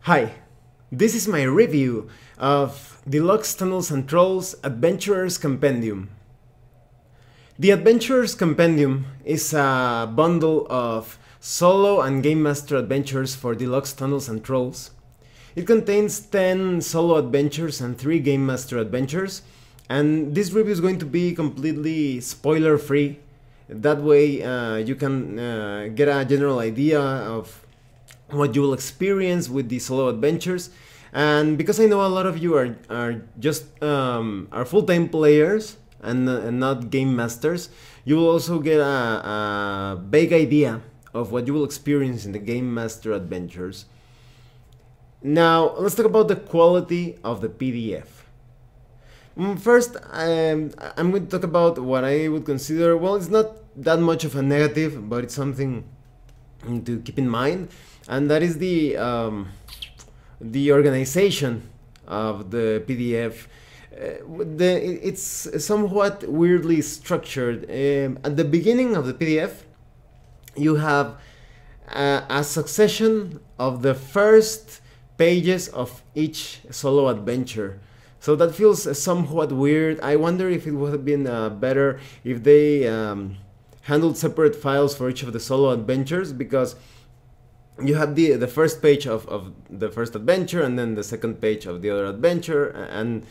Hi, this is my review of Deluxe Tunnels and Trolls Adventurers Compendium. The Adventurers Compendium is a bundle of solo and Game Master adventures for Deluxe Tunnels and Trolls. It contains 10 solo adventures and 3 Game Master adventures, and this review is going to be completely spoiler free. That way you can get a general idea of what you will experience with the solo adventures. And because I know a lot of you are just are full-time players and not game masters, you will also get a vague idea of what you will experience in the Game Master Adventures. Now let's talk about the quality of the PDF. First, I'm going to talk about what I would consider, well, it's not that much of a negative, but it's something to keep in mind, and that is the organization of the PDF. It's somewhat weirdly structured. At the beginning of the PDF, you have a succession of the first pages of each solo adventure. So that feels somewhat weird. I wonder if it would have been better if they handled separate files for each of the solo adventures, because you have the first page of the first adventure and then the second page of the other adventure, and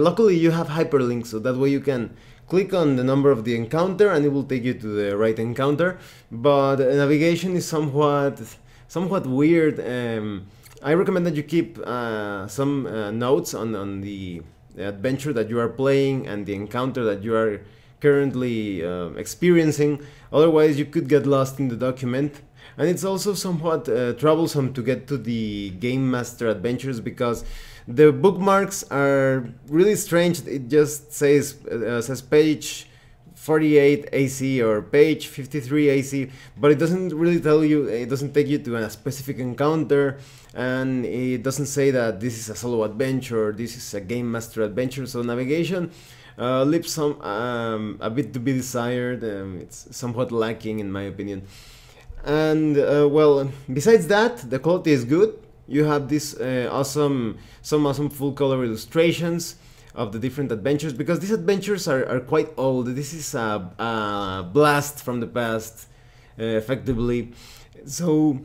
luckily you have hyperlinks, so that way you can click on the number of the encounter and it will take you to the right encounter. But navigation is somewhat weird. I recommend that you keep some notes on the adventure that you are playing and the encounter that you are currently experiencing. Otherwise you could get lost in the document. And it's also somewhat troublesome to get to the Game Master Adventures, because the bookmarks are really strange. It just says page 48 AC or page 53 AC, but it doesn't really tell you, it doesn't take you to a specific encounter, and it doesn't say that this is a solo adventure or this is a Game Master Adventure. So navigation leaves a bit to be desired. It's somewhat lacking in my opinion. And well, besides that, the quality is good. You have this some awesome full color illustrations of the different adventures, because these adventures are quite old. This is a blast from the past, effectively. So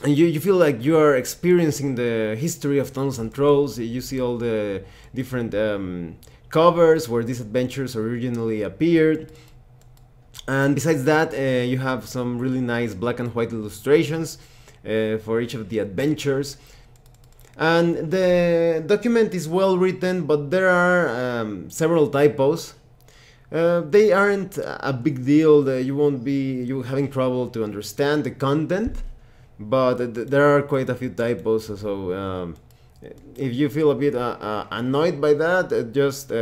you feel like you are experiencing the history of Tunnels and Trolls. You see all the different covers where these adventures originally appeared. And besides that, you have some really nice black and white illustrations for each of the adventures. And the document is well written, but there are several typos. They aren't a big deal. You won't be having trouble to understand the content, but there are quite a few typos. So if you feel a bit annoyed by that, just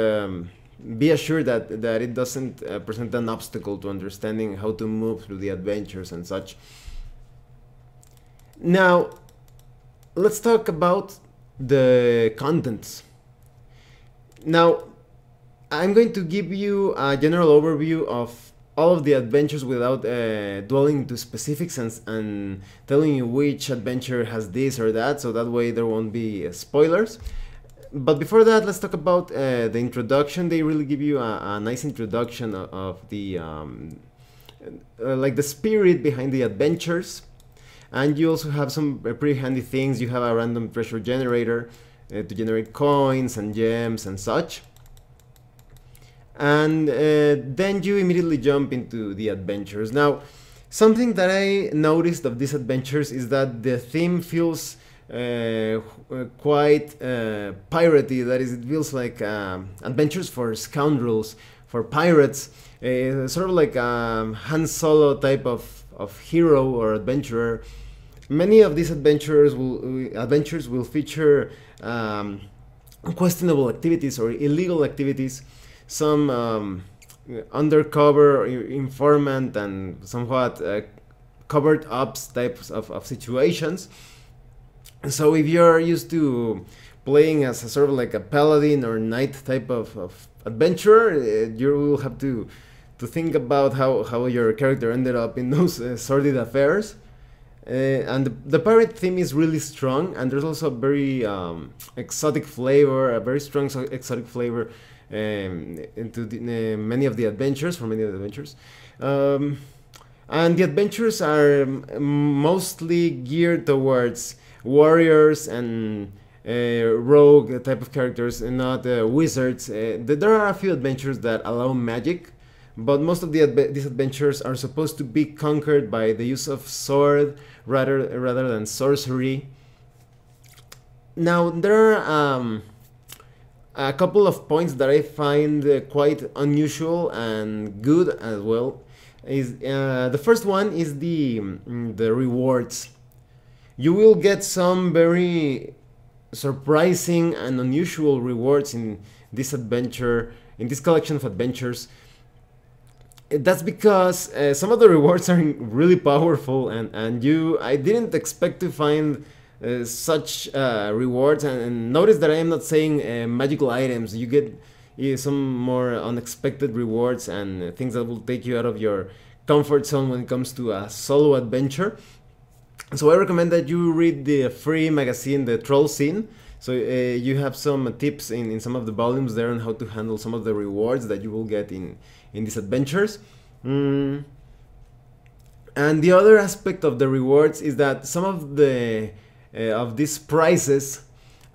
be assured that it doesn't present an obstacle to understanding how to move through the adventures and such. Now, let's talk about the contents. Now, I'm going to give you a general overview of all of the adventures without dwelling into specifics and telling you which adventure has this or that, so that way there won't be spoilers. But before that, let's talk about the introduction. They really give you a nice introduction of the like the spirit behind the adventures. And you also have some pretty handy things. You have a random treasure generator to generate coins and gems and such. And then you immediately jump into the adventures. Now, something that I noticed of these adventures is that the theme feels quite piratey. That is, it feels like adventures for scoundrels, for pirates, sort of like a Han Solo type of hero or adventurer. Many of these adventures will feature questionable activities or illegal activities, some undercover informant and somewhat covered ups types of situations. So if you're used to playing as a sort of like a paladin or knight type of adventurer, you will have to think about how your character ended up in those sordid affairs. And the pirate theme is really strong, and there's also a very exotic flavor, a very strong exotic flavor into many of the adventures, for many of the adventures. And the adventures are mostly geared towards warriors and rogue type of characters, and not wizards. There are a few adventures that allow magic, but most of these adventures are supposed to be conquered by the use of sword rather than sorcery. Now there are a couple of points that I find quite unusual and good as well. Is the first one is the rewards. You will get some very surprising and unusual rewards in this adventure, in this collection of adventures. That's because some of the rewards are really powerful, and I didn't expect to find such rewards. And notice that I am not saying magical items. You get some more unexpected rewards and things that will take you out of your comfort zone when it comes to a solo adventure. So I recommend that you read the free magazine, The Troll Scene. So you have some tips in some of the volumes there on how to handle some of the rewards that you will get in these adventures. And the other aspect of the rewards is that some of these prizes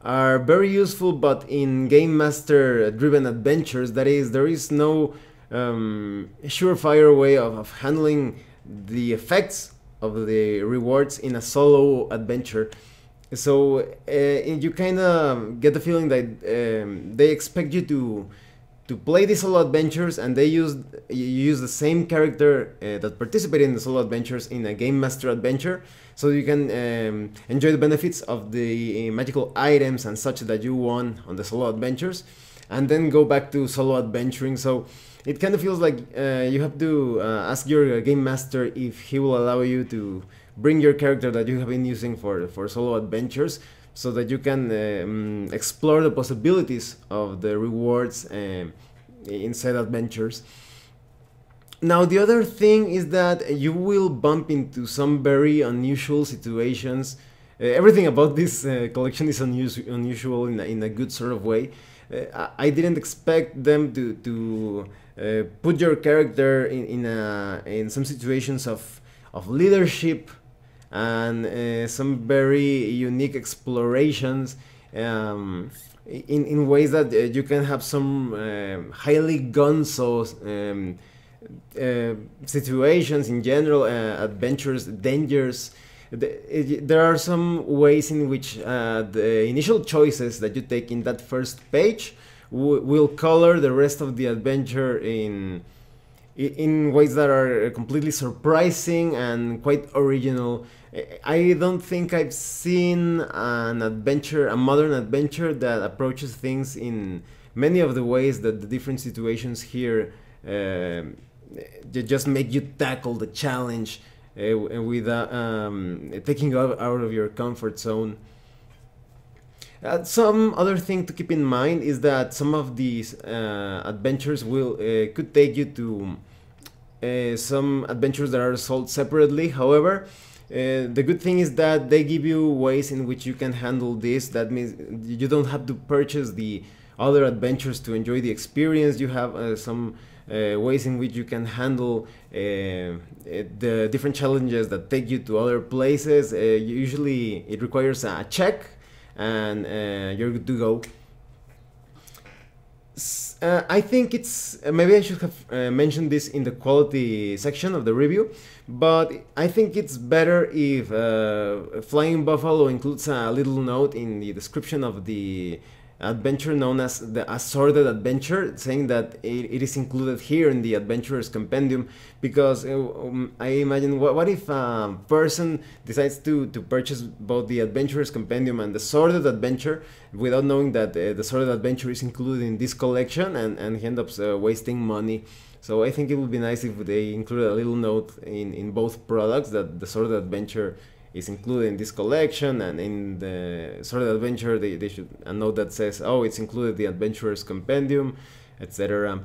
are very useful, but in game master driven adventures, that is, there is no surefire way of handling the effects of the rewards in a solo adventure. So you kind of get the feeling that they expect you to play the solo adventures, and you use the same character that participated in the solo adventures in a game master adventure, so you can enjoy the benefits of the magical items and such that you won on the solo adventures, and then go back to solo adventuring. So it kind of feels like you have to ask your game master if he will allow you to bring your character that you have been using for solo adventures, so that you can explore the possibilities of the rewards inside adventures. Now the other thing is that you will bump into some very unusual situations. Everything about this collection is unusual in a good sort of way. I didn't expect them to put your character in some situations of leadership and some very unique explorations, in ways that you can have some highly gonzo situations in general, adventures, dangers. There are some ways in which the initial choices that you take in that first page will color the rest of the adventure in ways that are completely surprising and quite original. I don't think I've seen a modern adventure that approaches things in many of the ways that the different situations here they just make you tackle the challenge without taking you out of your comfort zone. Some other thing to keep in mind is that some of these adventures could take you to some adventures that are sold separately. However, the good thing is that they give you ways in which you can handle this. That means you don't have to purchase the other adventures to enjoy the experience. You have some ways in which you can handle the different challenges that take you to other places. Usually it requires a check, and you're good to go. I think it's maybe I should have mentioned this in the quality section of the review, but I think it's better if Flying Buffalo includes a little note in the description of the adventure known as the Assorted Adventure, saying that it is included here in the Adventurer's Compendium, because I imagine what if a person decides to purchase both the Adventurer's Compendium and the Sorted Adventure without knowing that the Sorted Adventure is included in this collection, and he ends up wasting money. So I think it would be nice if they included a little note in both products that the Sorted Adventure is included in this collection, and in the Sorted Adventure they should a note that says, oh, it's included the Adventurer's Compendium, etc.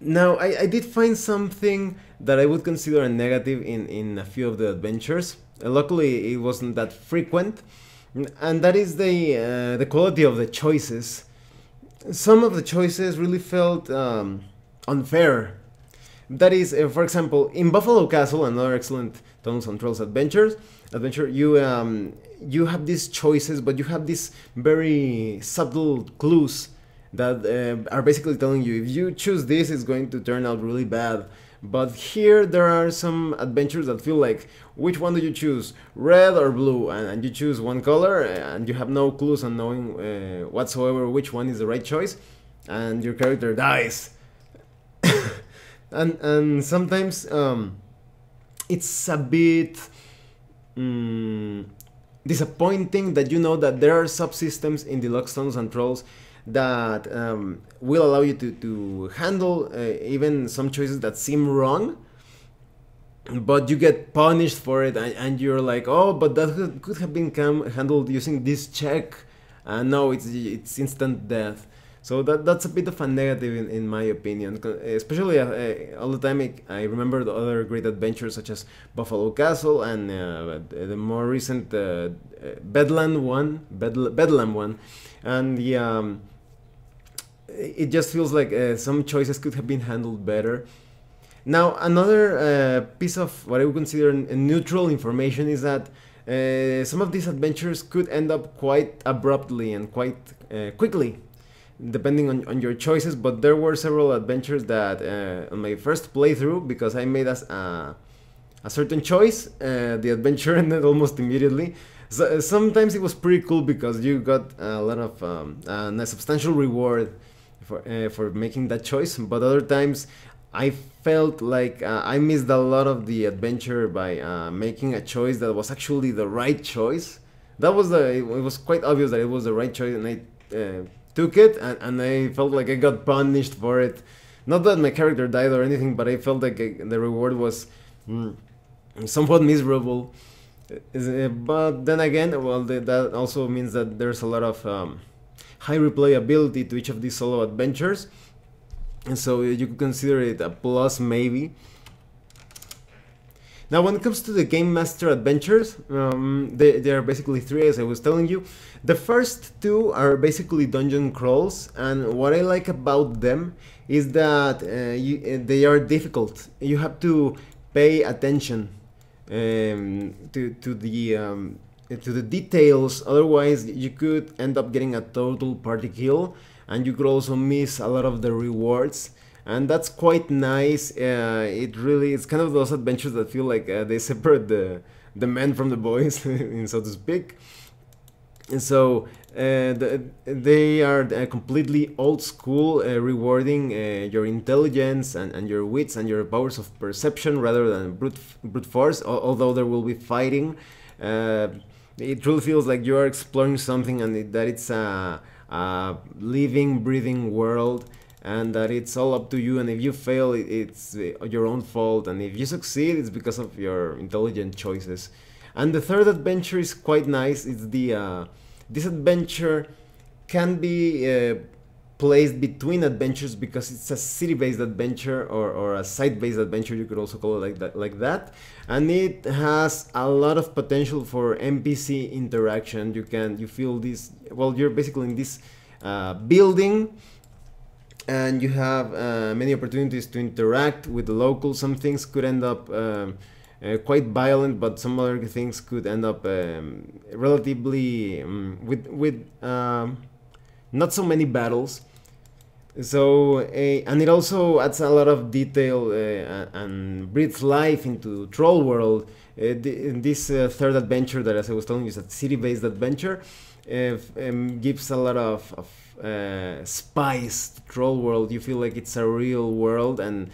Now, I did find something that I would consider a negative in a few of the adventures. Luckily, it wasn't that frequent, and that is the quality of the choices. Some of the choices really felt unfair. That is, for example, in Buffalo Castle, another excellent Tunnels and Trails adventure, you have these choices, but you have these very subtle clues that are basically telling you if you choose this, it's going to turn out really bad. But here there are some adventures that feel like, which one do you choose, red or blue? And you choose one color, and you have no clues on knowing whatsoever which one is the right choice, and your character dies. And sometimes it's a bit disappointing that you know that there are subsystems in Deluxe Tunnels and Trolls that will allow you to handle even some choices that seem wrong, but you get punished for it, and you're like, oh, but that could have been handled using this check, and no, it's instant death. So that's a bit of a negative in my opinion, especially all the time. I remember the other great adventures such as Buffalo Castle and the more recent Bedlam one, and the it just feels like some choices could have been handled better. Now, another piece of what I would consider neutral information is that some of these adventures could end up quite abruptly and quite quickly, depending on your choices. But there were several adventures that on my first playthrough, because I made a certain choice, the adventure ended almost immediately. So, sometimes it was pretty cool because you got a lot of a substantial reward for making that choice, but other times I felt like I missed a lot of the adventure by making a choice that was actually the right choice. It was quite obvious that it was the right choice, and I took it, and I felt like I got punished for it. Not that my character died or anything, but I felt like the reward was somewhat miserable. But then again, well, that also means that there's a lot of high replayability to each of these solo adventures, and so you could consider it a plus maybe. Now, when it comes to the Gamemaster Adventures, they are basically three, as I was telling you. The first two are basically dungeon crawls, and what I like about them is that they are difficult. You have to pay attention to the details, otherwise you could end up getting a total party kill, and you could also miss a lot of the rewards, and that's quite nice. It's kind of those adventures that feel like they separate the men from the boys, so to speak. And so they are completely old school, rewarding your intelligence and your wits and your powers of perception rather than brute force, although there will be fighting. It really feels like you are exploring something, and that it's a living, breathing world, and that it's all up to you, and if you fail, it's your own fault, and if you succeed, it's because of your intelligent choices. And the third adventure is quite nice. It's this adventure can be placed between adventures because it's a city-based adventure, or a site-based adventure, you could also call it like that, and it has a lot of potential for NPC interaction. You feel this, well, you're basically in this building, and you have many opportunities to interact with the locals. Some things could end up quite violent, but some other things could end up relatively with not so many battles. So and it also adds a lot of detail and breathes life into Troll World. This third adventure that, as I was telling you, is a city-based adventure, gives a lot of spice to Troll World. You feel like it's a real world, and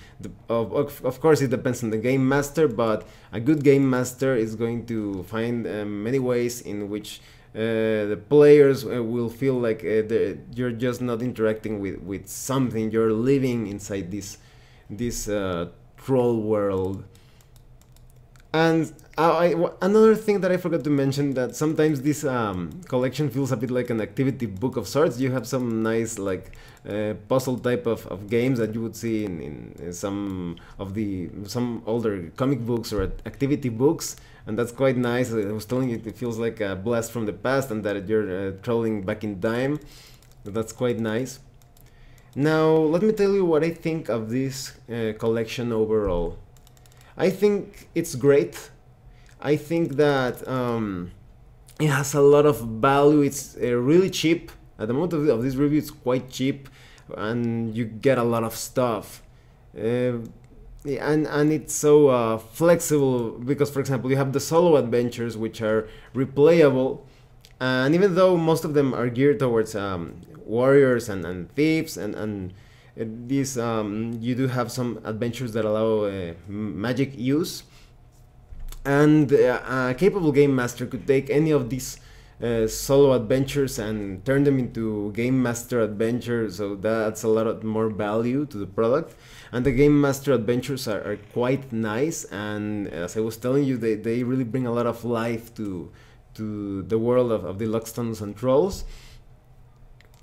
of course it depends on the game master, but a good game master is going to find many ways in which the players will feel like you're just not interacting with something, you're living inside this Troll World. And Another thing that I forgot to mention, that sometimes this collection feels a bit like an activity book of sorts. You have some nice like puzzle type of games that you would see in some older comic books or activity books, and that's quite nice. I was telling you, it feels like a blast from the past, and that you're traveling back in time. That's quite nice. Now let me tell you what I think of this collection overall. I think it's great. I think that it has a lot of value. It's really cheap. At the moment of this review, it's quite cheap, and you get a lot of stuff. And it's so flexible because, for example, you have the solo adventures, which are replayable, and even though most of them are geared towards warriors and thieves, and these you do have some adventures that allow magic use. And a capable game master could take any of these solo adventures and turn them into Gamemaster Adventures, so that's a lot more value to the product. And the Gamemaster Adventures are quite nice, and as I was telling you, they really bring a lot of life to the world of Deluxe Dungeons and Trolls.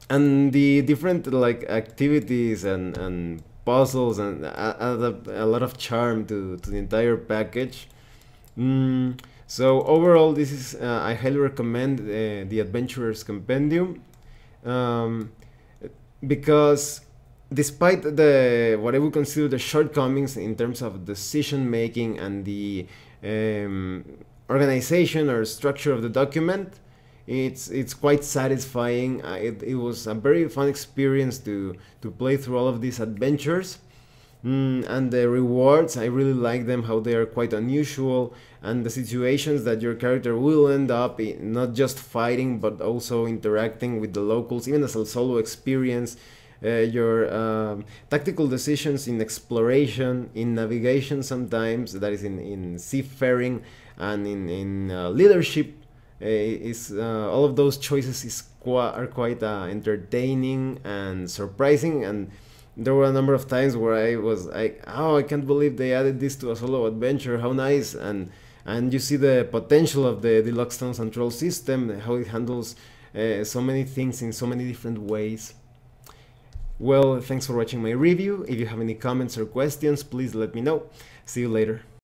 And the different like activities and puzzles and add a lot of charm to the entire package. So overall, this is I highly recommend the Adventurer's Compendium, because despite the what I would consider the shortcomings in terms of decision making and the organization or structure of the document, it's quite satisfying. It was a very fun experience to play through all of these adventures. And the rewards, I really like them, how they are quite unusual, and the situations that your character will end up in, not just fighting but also interacting with the locals, even as a solo experience. Your tactical decisions in exploration, in navigation sometimes, that is in seafaring, and in leadership, all of those choices are quite entertaining and surprising. And there were a number of times where I was like, oh, I can't believe they added this to a solo adventure, how nice. And you see the potential of the Deluxe Dungeons and Trolls system, how it handles so many things in so many different ways. Well, thanks for watching my review. If you have any comments or questions, please let me know. See you later.